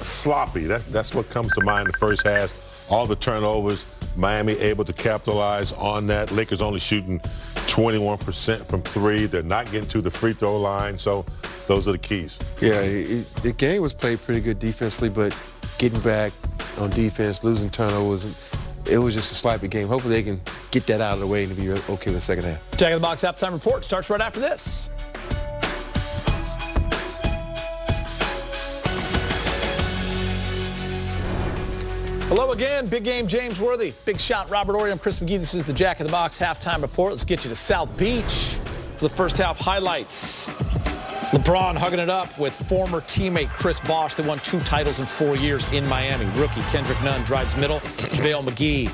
sloppy. That's what comes to mind in the first half. All the turnovers, Miami able to capitalize on that. Lakers only shooting 21% from three. They're not getting to the free throw line, so those are the keys. Yeah, the game was played pretty good defensively, but getting back on defense, losing turnovers, it was just a sloppy game. Hopefully they can get that out of the way and be okay with the second half. Jack in the Box halftime report starts right after this. Hello again, big game James Worthy, big shot Robert Ory. I'm Chris McGee. This is the Jack in the Box halftime report. Let's get you to South Beach for the first half highlights. LeBron hugging it up with former teammate Chris Bosh. They won 2 titles in 4 years in Miami. Rookie Kendrick Nunn drives middle. JaVale McGee.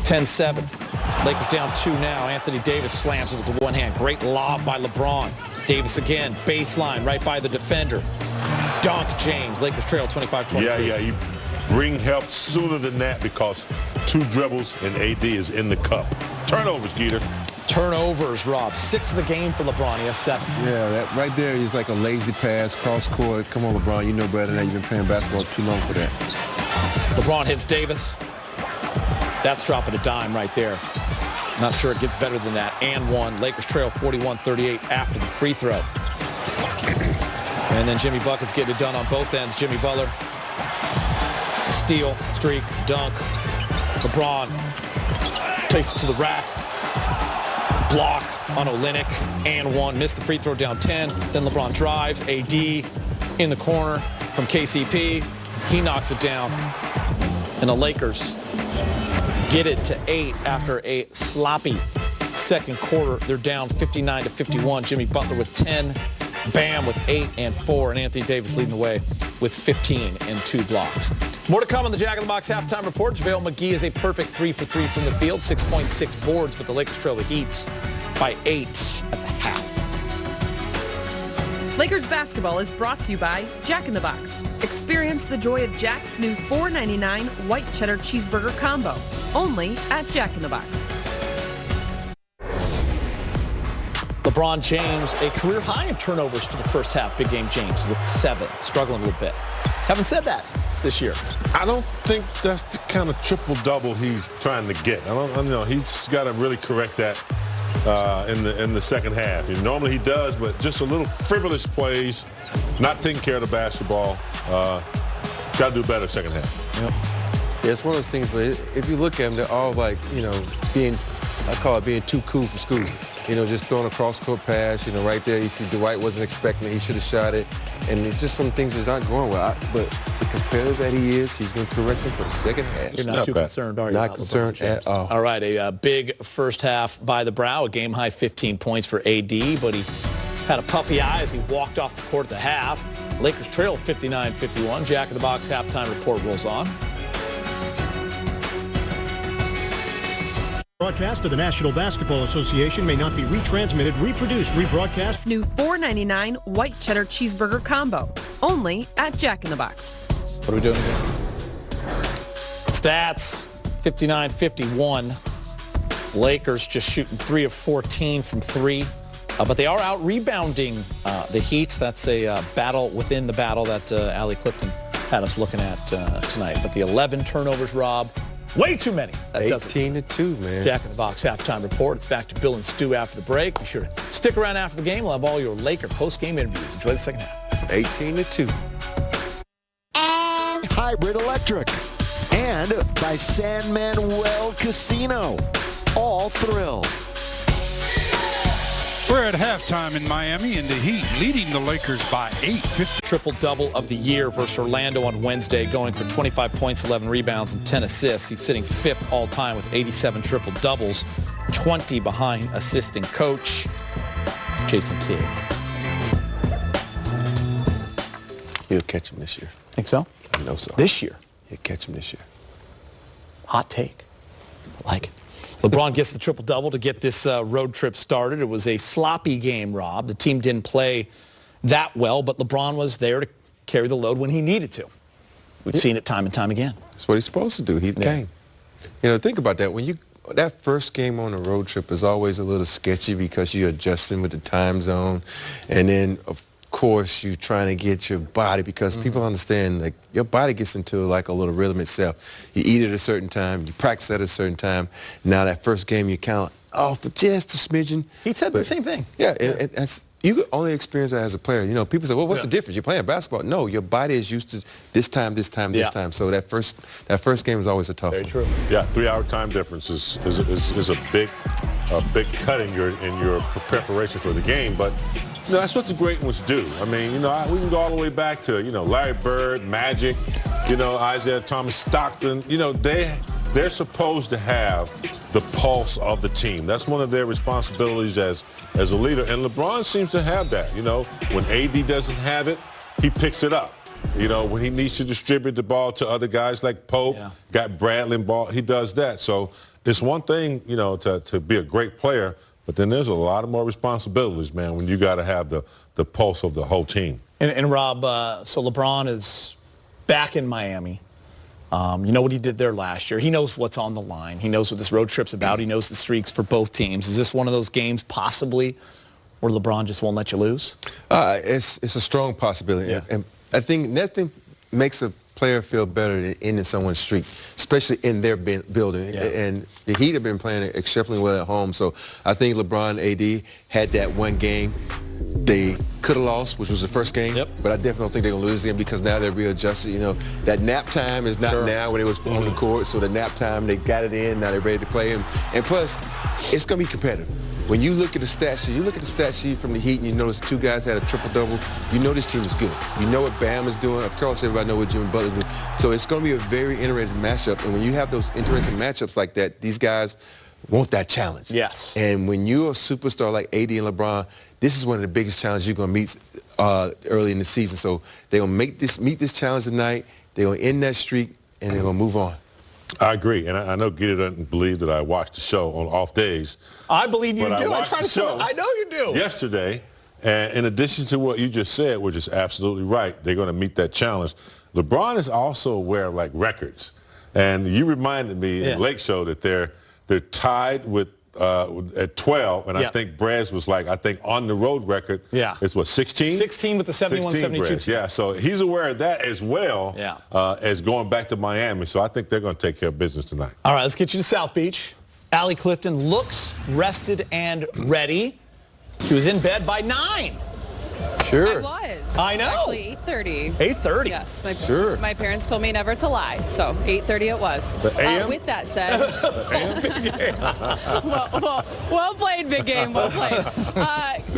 10-7. Lakers down 2 now. Anthony Davis slams it with the one hand. Great lob by LeBron. Davis again, baseline right by the defender. Dunk James. Lakers trail 25-23. Yeah, you bring help sooner than that because 2 dribbles and AD is in the cup. Turnovers, Geeter. Turnovers, Rob. 6 in the game for LeBron. He has 7. Yeah, that right there is like a lazy pass, cross court. Come on, LeBron, you know better than that. You've been playing basketball too long for that. LeBron hits Davis. That's dropping a dime right there. Not sure it gets better than that. And 1. Lakers trail 41-38 after the free throw. And then Jimmy Bucket's getting it done on both ends. Jimmy Butler, steal, streak, dunk. LeBron takes it to the rack. Block on Olynyk, and 1. Missed the free throw, down 10. Then LeBron drives. AD in the corner from KCP. He knocks it down. And the Lakers get it to 8 after a sloppy second quarter. They're down 59-51. Jimmy Butler with 10. Bam with 8 and 4, and Anthony Davis leading the way with 15 and 2 blocks. More to come on the Jack in the Box halftime report. JaVale McGee is a perfect 3 for 3 from the field, 6.6 boards, but the Lakers trail the Heat by 8 at the half. Lakers basketball is brought to you by Jack in the Box. Experience the joy of Jack's new $4.99 white cheddar cheeseburger combo, only at Jack in the Box. LeBron James, a career high in turnovers for the first half. Big game James with 7, struggling a little bit. Haven't said that this year. I don't think that's the kind of triple-double he's trying to get. I don't know. He's got to really correct that in the second half. And normally he does, but just a little frivolous plays, not taking care of the basketball. Got to do better second half. Yep. Yeah, it's one of those things, but if you look at them, they're all like, being, I call it being too cool for school. Just throwing a cross-court pass, right there. You see Dwight wasn't expecting it. He should have shot it. And it's just some things that's not going well. But the competitor that he is, he's going to correct him for the second half. You're not too concerned, are you? Not concerned at all. All right, a big first half by the Brow. A game-high 15 points for AD, but he had a puffy eye as he walked off the court at the half. Lakers trail 59-51. Jack in the Box halftime report rolls on. Broadcast of the National Basketball Association may not be retransmitted, reproduced, rebroadcast. New $4.99 white cheddar cheeseburger combo, only at Jack in the Box. What are we doing here? Stats, 59-51. Lakers just shooting 3 of 14 from 3. But they are out rebounding the Heat. That's a battle within the battle that Allie Clifton had us looking at tonight. But the 11 turnovers, Rob, way too many. 18-2, man. Jack in the Box halftime report. It's back to Bill and Stu after the break. Be sure to stick around after the game. We'll have all your Laker post-game interviews. Enjoy the second half. 18-2. Hybrid Electric. And by San Manuel Casino. All thrill. We're at halftime in Miami, and the Heat leading the Lakers by 8. Triple-double of the year versus Orlando on Wednesday, going for 25 points, 11 rebounds, and 10 assists. He's sitting 5th all-time with 87 triple-doubles, 20 behind assistant coach Jason Kidd. He'll catch him this year. Think so? I know so. This year? He'll catch him this year. Hot take. I like it. LeBron gets the triple-double to get this road trip started. It was a sloppy game, Rob. The team didn't play that well, but LeBron was there to carry the load when he needed to. We've seen it time and time again. That's what he's supposed to do. He came. Think about that. When that first game on a road trip is always a little sketchy because you're adjusting with the time zone. And then, of course, you're trying to get your body, because people understand, like, your body gets into like a little rhythm itself. You eat at a certain time, you practice at a certain time. Now that first game, you count off for just a smidgen. He said the same thing. Yeah, that's, you could only experience that as a player. You know, people say, well, what's the difference? You're playing basketball. No, your body is used to this time, this time, this time. So that first game is always a tough one. Very true. Yeah, 3-hour time difference is a big cut in your preparation for the game. But you know, that's what the great ones do. I mean, you know, we can go all the way back to, you know, Larry Bird, Magic, you know, Isaiah Thomas, Stockton. You know, they're supposed to have the pulse of the team. That's one of their responsibilities as a leader. And LeBron seems to have that. You know, when AD doesn't have it, he picks it up. You know, when he needs to distribute the ball to other guys like Pope, got Bradley ball, he does that. So it's one thing, you know, to be a great player, but then there's a lot of more responsibilities, man, when you got to have the pulse of the whole team. And Rob, so LeBron is back in Miami. You know what he did there last year. He knows what's on the line. He knows what this road trip's about. He knows the streaks for both teams. Is this one of those games possibly where LeBron just won't let you lose? It's a strong possibility. Yeah. And I think nothing makes a player feel better than ending someone's streak, especially in their building. Yeah. And the Heat have been playing exceptionally well at home. So I think LeBron, AD had that one game they could have lost, which was the first game. But I definitely don't think they're going to lose again, because now they're readjusted. You know, that nap time is not now when it was on the court. So the nap time, they got it in. Now they're ready to play. And plus, it's going to be competitive. When you look at the stat sheet, from the Heat, and you notice two guys had a triple-double, you know this team is good. You know what Bam is doing. Of course, everybody knows what Jimmy Butler is doing. So it's going to be a very interesting matchup. And when you have those interesting matchups like that, these guys want that challenge. Yes. And when you're a superstar like AD and LeBron, this is one of the biggest challenges you're going to meet early in the season. So they're going to meet this challenge tonight. They're going to end that streak, and they're going to move on. I agree, and I know Gita doesn't believe that I watch the show on off days. I believe you do. I try to show. I know you do. Yesterday, and in addition to what you just said, which is absolutely right, they're going to meet that challenge. LeBron is also aware of like records, and you reminded me in the Lake Show that they're tied with at 12, and I think Brad's was like, I think on the road record, it's what, 16? 16 with the 71-72. Yeah, so he's aware of that as well as going back to Miami. So I think they're going to take care of business tonight. All right, let's get you to South Beach. Allie Clifton looks rested and ready. She was in bed by 9. I was. I know. Actually, 8:30. 8:30. Yes. My parents told me never to lie, so 8:30 it was. With that said, well played, big game. Well played.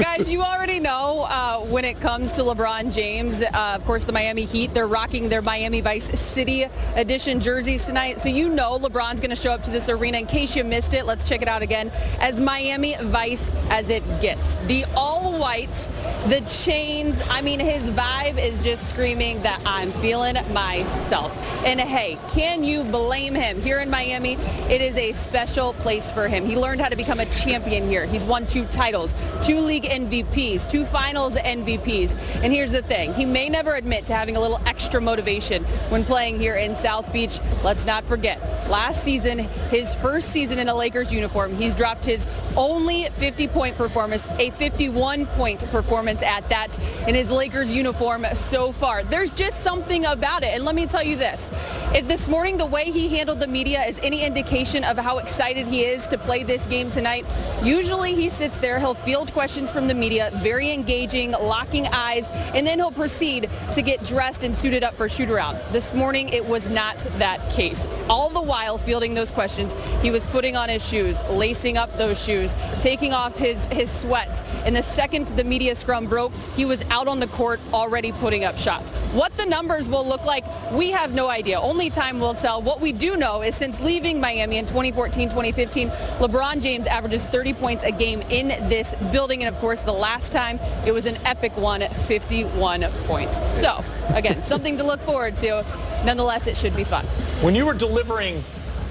Guys, you already know when it comes to LeBron James, of course, the Miami Heat, they're rocking their Miami Vice City edition jerseys tonight. So you know LeBron's going to show up to this arena. In case you missed it, let's check it out again. As Miami Vice as it gets. The all white, the chains, I mean, his vibe is just screaming that I'm feeling myself. And hey, can you blame him? Here in Miami, it is a special place for him. He learned how to become a champion here. He's won 2 titles, 2 league MVPs, 2 finals MVPs. And here's the thing. He may never admit to having a little extra motivation when playing here in South Beach. Let's not forget, last season, his first season in a Lakers uniform, he's dropped his only 50-point performance, a 51-point performance at that, in his Lakers uniform so far. There's just something about it. And let me tell you this. If this morning the way he handled the media is any indication of how excited he is to play this game tonight, usually he sits there, he'll field questions from the media, very engaging, locking eyes, and then he'll proceed to get dressed and suited up for shoot-around. This morning, it was not that case. All the while fielding those questions, he was putting on his shoes, lacing up those shoes, taking off his sweats. And the second the media scrum broke, he was out on the court already putting up shots. What the numbers will look like, we have no idea. Only time will tell. What we do know is since leaving Miami in 2014-2015, LeBron James averages 30 points a game in this building. And of course, the last time it was an epic one at 51 points. So again, something to look forward to. Nonetheless, it should be fun. When you were delivering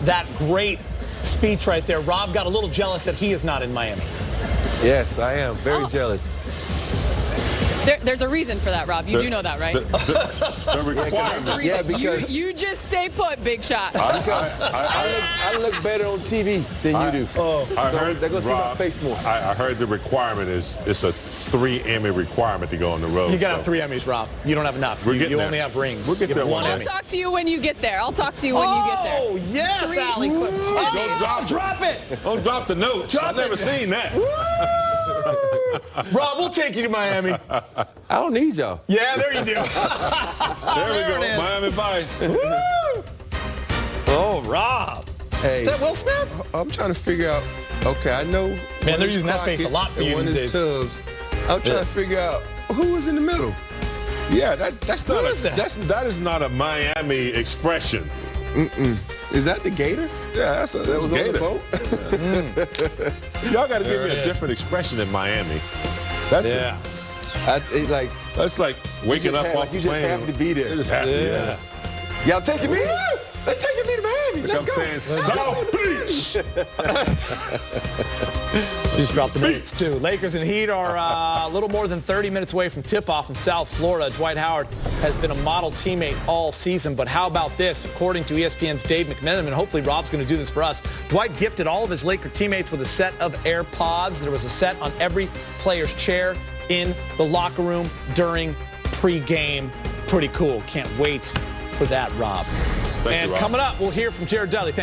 that great speech right there, Rob got a little jealous that he is not in Miami. Yes, I am very jealous. There's a reason for that, Rob. You do know that, right? The requirement. Yeah, because you just stay put, Big Shot. I look better on TV than you do. I heard they're going to see my face more. I heard the requirement is it's a 3 Emmy requirement to go on the road. You got to have 3 Emmys, Rob. You don't have enough. We're You getting there. only have rings. We'll get You have there one one I'll Emmy. talk to you when you get there. I'll talk to you when you get there. Oh, yes, Allie. Don't drop it. Don't drop the notes. I've never seen that. Rob, we'll take you to Miami. I don't need y'all. Yeah, there you do. There we go. it is. Miami Vice. Oh, Rob. Hey, Is that Will Smith? I'm trying to figure out. Okay, I know. Man, they're one is using that face a Crockett lot for and you one these is days. Tubbs. I'm trying to figure out who was in the middle. Yeah, that's not is that? that is not a Miami expression. Is that the Gator? Yeah, That was on Gator. the boat. Y'all got to give me There it a is. different expression in Miami. That's Yeah. That's like waking up off you the just plane. happen to be there. They just happy, yeah. Y'all taking me? They taking me to Miami. Like I'm saying, South Beach. Just dropped the minutes, too. Lakers and Heat are a little more than 30 minutes away from tip-off in South Florida. Dwight Howard has been a model teammate all season, but how about this? According to ESPN's Dave McMenamin, and hopefully Rob's going to do this for us, Dwight gifted all of his Laker teammates with a set of AirPods. There was a set on every player's chair in the locker room during pregame. Pretty cool. Can't wait for that, Rob. Thank you, And Rob. coming up, we'll hear from Jared Dudley.